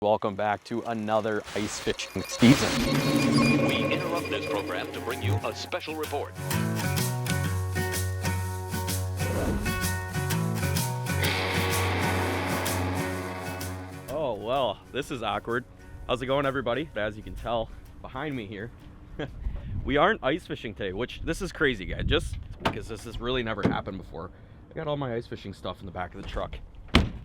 Welcome back to another ice fishing season. We interrupt this program to bring you a special report. Oh, well, this is awkward. How's it going, everybody? As you can tell behind me here, we aren't ice fishing today, which this is crazy, guys, just because this has really never happened before. I got all my ice fishing stuff in the back of the truck,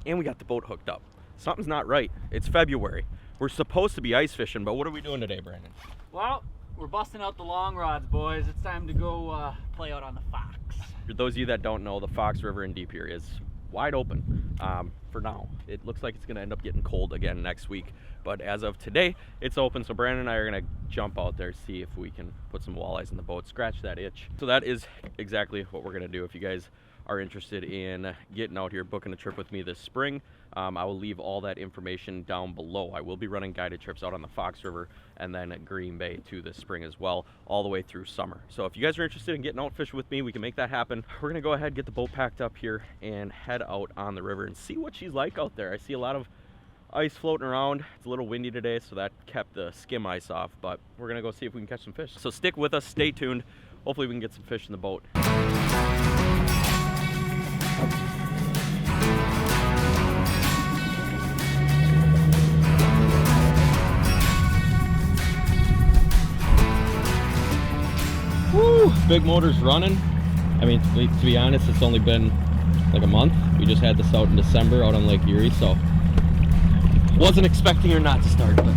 and we got the boat hooked up. Something's not right. It's February. We're supposed to be ice fishing, but what are we doing today, Brandon? Well, we're busting out the long rods, boys. It's time to go play out on the Fox. For those of you that don't know, the Fox River in Deep here is wide open for now. It looks like it's going to end up getting cold again next week, but as of today, it's open. So Brandon and I are going to jump out there, see if we can put some walleyes in the boat, scratch that itch. So that is exactly what we're going to do. If you guys are interested in getting out here, booking a trip with me this spring, I will leave all that information down below. I will be running guided trips out on the Fox River and then at Green Bay too this spring as well, all the way through summer. So if you guys are interested in getting out fishing with me, we can make that happen. We're gonna go ahead, get the boat packed up here and head out on the river and see what she's like out there. I see a lot of ice floating around. It's a little windy today, so that kept the skim ice off, but we're gonna go see if we can catch some fish. So stick with us, stay tuned. Hopefully we can get some fish in the boat. Woo, big motor's running. I mean, to be honest, it's only been like a month. We just had this out in December out on Lake Erie, so wasn't expecting her not to start, but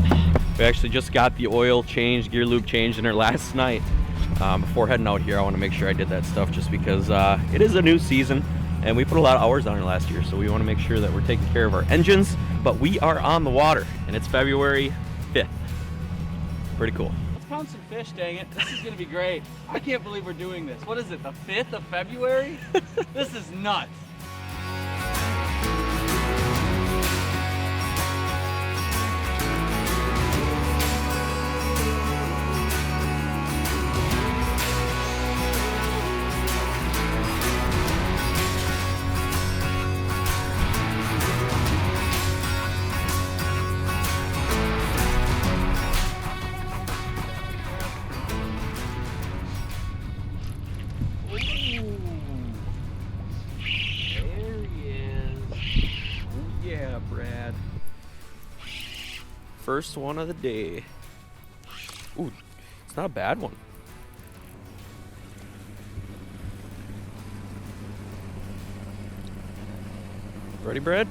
we actually just got the oil changed, gear lube changed in her last night. Before heading out here, I want to make sure I did that stuff just because it is a new season and we put a lot of hours on her last year, so we want to make sure that we're taking care of our engines. But we are on the water and it's February 5th. Pretty cool. Found some fish, dang it. This is gonna be great. I can't believe we're doing this. What is it, the 5th of February? This is nuts. First one of the day. Ooh, it's not a bad one. Ready, Brad?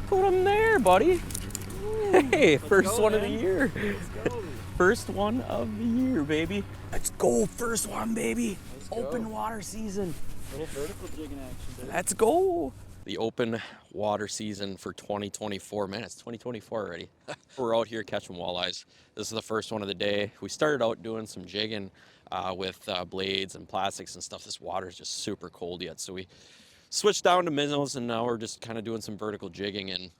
Put him there, buddy. Hey, first one of the year. First one of the year, baby. Let's go, first one, baby. Open water season. Little vertical jigging action, baby. Let's go. The open water season for 2024. Man, it's 2024 already. We're out here catching walleyes. This is the first one of the day. We started out doing some jigging with blades and plastics and stuff. This water is just super cold yet, so we switched down to minnows and now we're just kind of doing some vertical jigging. And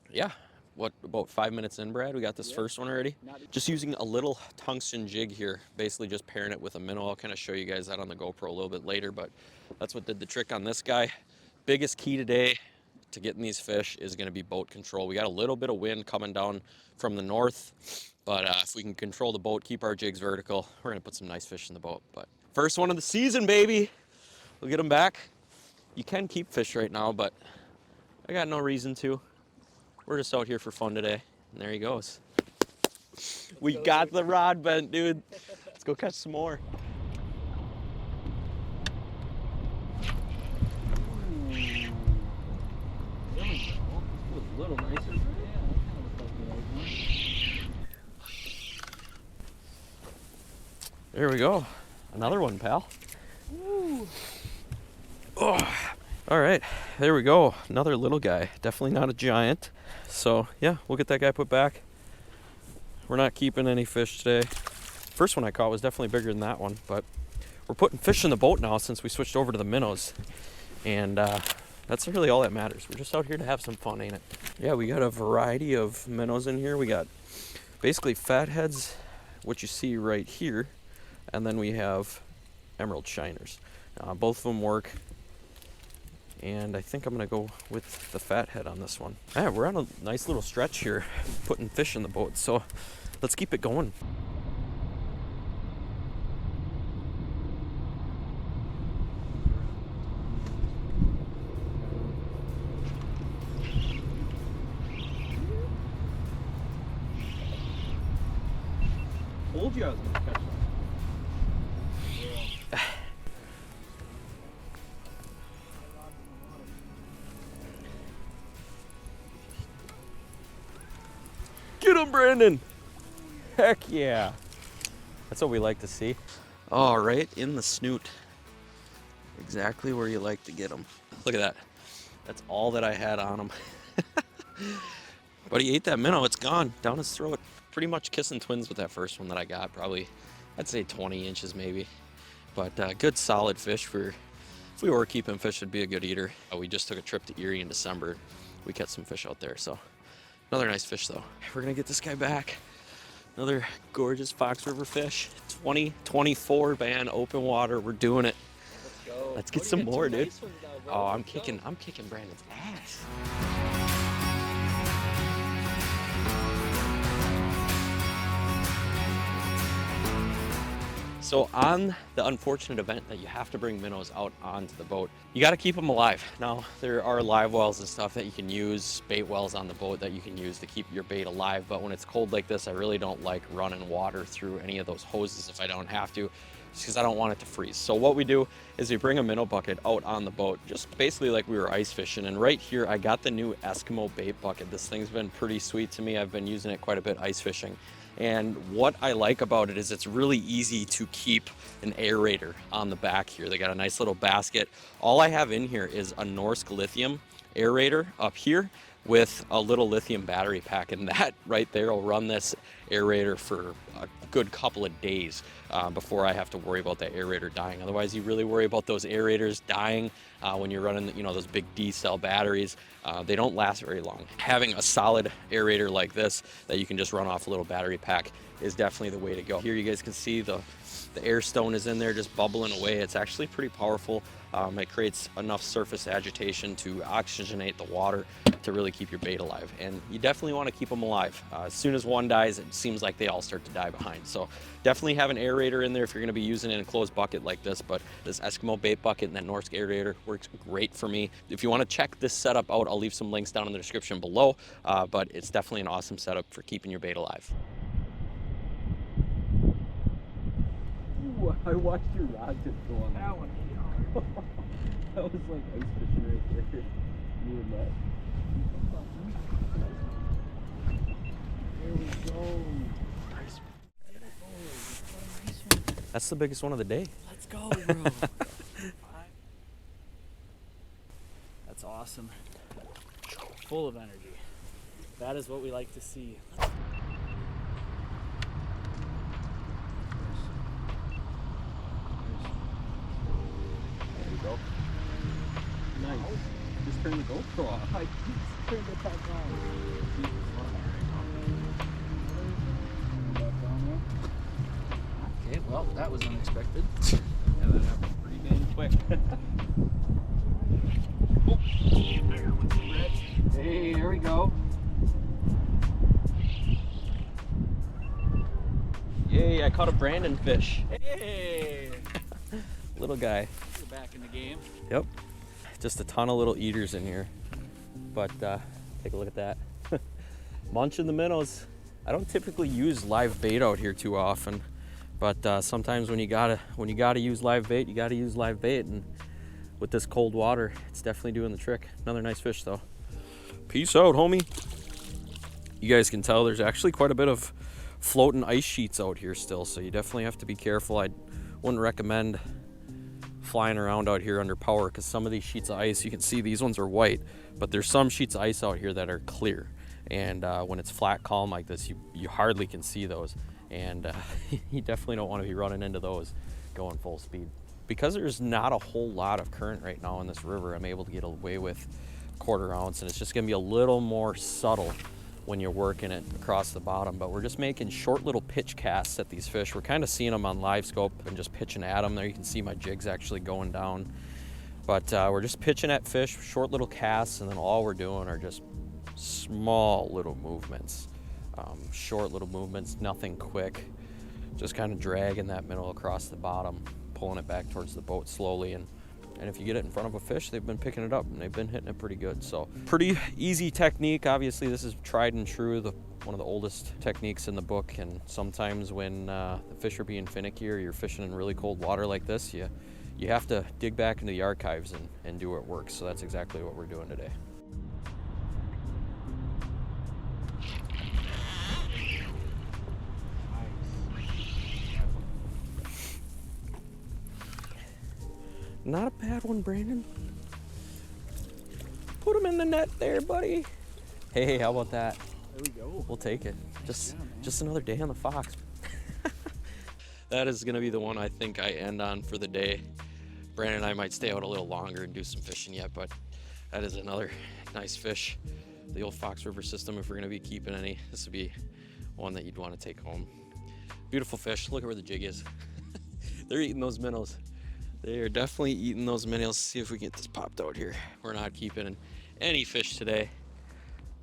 yeah, what, about 5 minutes in, Brad, we got this first one already. Just using a little tungsten jig here, basically just pairing it with a minnow. I'll kind of show you guys that on the GoPro a little bit later, but that's what did the trick on this guy. Biggest key today to getting these fish is going to be boat control. We got a little bit of wind coming down from the north, but if we can control the boat, keep our jigs vertical, we're going to put some nice fish in the boat. But first one of the season, baby. We'll get them back. You can keep fish right now, but I got no reason to. We're just out here for fun today, and there he goes. We got the rod bent, dude. Let's go catch some more. A little nicer. There we go. Another one, pal. Woo. Oh. All right, there we go. Another little guy. Definitely not a giant. So yeah, we'll get that guy put back. We're not keeping any fish today. First one I caught was definitely bigger than that one, but we're putting fish in the boat now since we switched over to the minnows. And that's really all that matters. We're just out here to have some fun, ain't it? Yeah, we got a variety of minnows in here. We got basically fatheads, what you see right here, and then we have emerald shiners. Both of them work, And I think I'm gonna go with the fathead on this one. Yeah, we're on a nice little stretch here, putting fish in the boat, so let's keep it going. Told you I was gonna catch one. Get him, Brandon! Heck yeah! That's what we like to see. All right, in the snoot. Exactly where you like to get them. Look at that. That's all that I had on him. But he ate that minnow. It's gone down his throat. Pretty much kissing twins with that first one that I got. Probably, I'd say 20 inches maybe. But good solid fish for, if we were keeping fish, it'd be a good eater. We just took a trip to Erie in December. We caught some fish out there, so another nice fish though. We're gonna get this guy back. Another gorgeous Fox River fish. 2024 ban, open water. We're doing it. Let's go. Let's get some more, dude. Oh, I'm kicking Brandon's ass. So on the unfortunate event that you have to bring minnows out onto the boat, you got to keep them alive. Now, there are live wells and stuff that you can use, bait wells on the boat that you can use to keep your bait alive. But when it's cold like this, I really don't like running water through any of those hoses if I don't have to, just because I don't want it to freeze. So what we do is we bring a minnow bucket out on the boat, just basically like we were ice fishing. And right here, I got the new Eskimo bait bucket. This thing's been pretty sweet to me. I've been using it quite a bit ice fishing. And what I like about it is it's really easy to keep an aerator on the back here. They got a nice little basket. All I have in here is a Norsk lithium aerator up here with a little lithium battery pack, and that right there will run this aerator for a good couple of days before I have to worry about that aerator dying. Otherwise, you really worry about those aerators dying when you're running, those big D-cell batteries. They don't last very long. Having a solid aerator like this that you can just run off a little battery pack is definitely the way to go. Here you guys can see the air stone is in there just bubbling away. It's actually pretty powerful. It creates enough surface agitation to oxygenate the water to really keep your bait alive. And you definitely want to keep them alive. As soon as one dies, it seems like they all start to die behind. So definitely have an aerator in there if you're going to be using it in a closed bucket like this. But this Eskimo bait bucket and that Norsk aerator works great for me. If you want to check this setup out, I'll leave some links down in the description below. But it's definitely an awesome setup for keeping your bait alive. Ooh, I watched your rod just go on that one. That was like ice fishing right there. You and that. There we go. Nice. That's the biggest one of the day. Let's go, bro. That's awesome. Full of energy. That is what we like to see. Go. Nice. Just turn the GoPro off. I just turned it back on. Okay, well, that was unexpected. Yeah, that happened pretty dang quick. Hey, here we go. Yay, I caught a Brandon fish. Hey! Little guy. We're back in the game. Yep. Just a ton of little eaters in here. But take a look at that. Munching the minnows. I don't typically use live bait out here too often, but sometimes when you gotta use live bait, you gotta use live bait. And with this cold water, it's definitely doing the trick. Another nice fish though. Peace out, homie. You guys can tell there's actually quite a bit of floating ice sheets out here still, so you definitely have to be careful. I wouldn't recommend flying around out here under power, because some of these sheets of ice, you can see these ones are white, but there's some sheets of ice out here that are clear, and when it's flat calm like this, you hardly can see those, and you definitely don't want to be running into those going full speed. Because there's not a whole lot of current right now in this river, I'm able to get away with 1/4 ounce, and it's just going to be a little more subtle when you're working it across the bottom. But we're just making short little pitch casts at these fish. We're kind of seeing them on live scope and just pitching at them. There you can see my jigs actually going down But we're just pitching at fish, short little casts, and then all we're doing are just small little movements. Short little movements, nothing quick. Just kind of dragging that minnow across the bottom, pulling it back towards the boat slowly. And if you get it in front of a fish, they've been picking it up and they've been hitting it pretty good. So pretty easy technique. Obviously, this is tried and true, one of the oldest techniques in the book. And sometimes when the fish are being finicky or you're fishing in really cold water like this, you have to dig back into the archives and do what works. So that's exactly what we're doing today. Not a bad one, Brandon. Put him in the net there, buddy. Hey, how about that? There we go. We'll take it. Just another day on the Fox. That is gonna be the one I think I end on for the day. Brandon and I might stay out a little longer and do some fishing yet, but that is another nice fish. The old Fox River system, if we're gonna be keeping any, this would be one that you'd want to take home. Beautiful fish. Look at where the jig is. They're eating those minnows. They are definitely eating those minnows. See if we can get this popped out here. We're not keeping any fish today,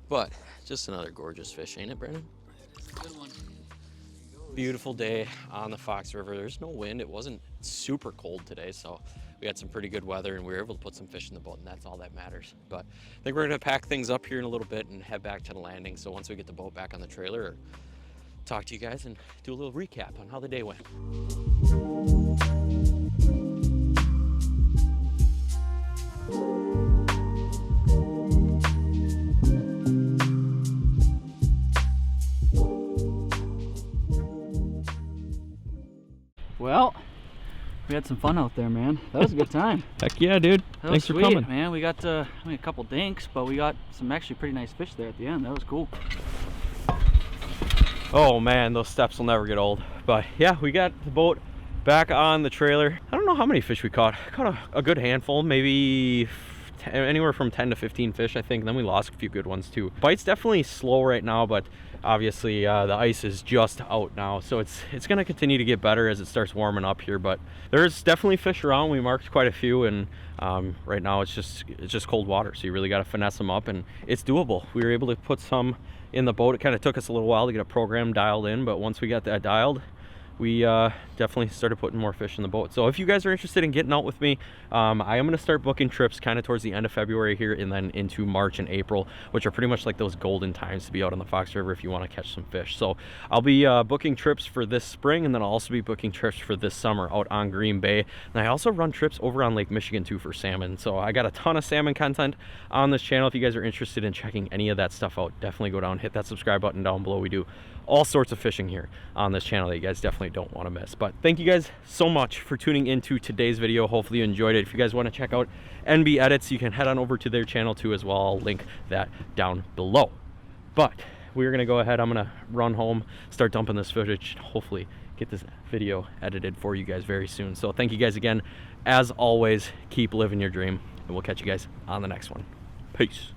but just another gorgeous fish, ain't it, Brandon? Good one. Beautiful day on the Fox River. There's no wind. It wasn't super cold today, so we had some pretty good weather and we were able to put some fish in the boat, and that's all that matters. But I think we're gonna pack things up here in a little bit and head back to the landing. So once we get the boat back on the trailer, talk to you guys and do a little recap on how the day went. Well, we had some fun out there, man. That was a good time. Heck yeah, dude. Thanks for coming, man. We got I mean, a couple dinks, but we got some actually pretty nice fish there at the end. That was cool. Oh man, those steps will never get old. But yeah, we got the boat back on the trailer. I don't know how many fish we caught. Caught a good handful, maybe anywhere from 10 to 15 fish, I think. And then we lost a few good ones too. Bite's definitely slow right now, but obviously the ice is just out now, so it's gonna continue to get better as it starts warming up here. But there's definitely fish around. We marked quite a few, and right now it's just cold water, so you really got to finesse them up, and it's doable. We were able to put some in the boat. It kind of took us a little while to get a program dialed in, but once we got that dialed, we definitely started putting more fish in the boat. So if you guys are interested in getting out with me, I am going to start booking trips kind of towards the end of February here and then into March and April, which are pretty much like those golden times to be out on the Fox River if you want to catch some fish. So I'll be booking trips for this spring, and then I'll also be booking trips for this summer out on Green Bay. And I also run trips over on Lake Michigan too for salmon. So I got a ton of salmon content on this channel. If you guys are interested in checking any of that stuff out, definitely go down, hit that subscribe button down below. We do all sorts of fishing here on this channel that you guys definitely don't want to miss. But thank you guys so much for tuning into today's video. Hopefully you enjoyed it. If you guys want to check out NBedits, you can head on over to their channel too as well. I'll link that down below. But we're gonna go ahead, I'm gonna run home, start dumping this footage, hopefully get this video edited for you guys very soon. So thank you guys again. As always, keep living your dream, and we'll catch you guys on the next one. Peace.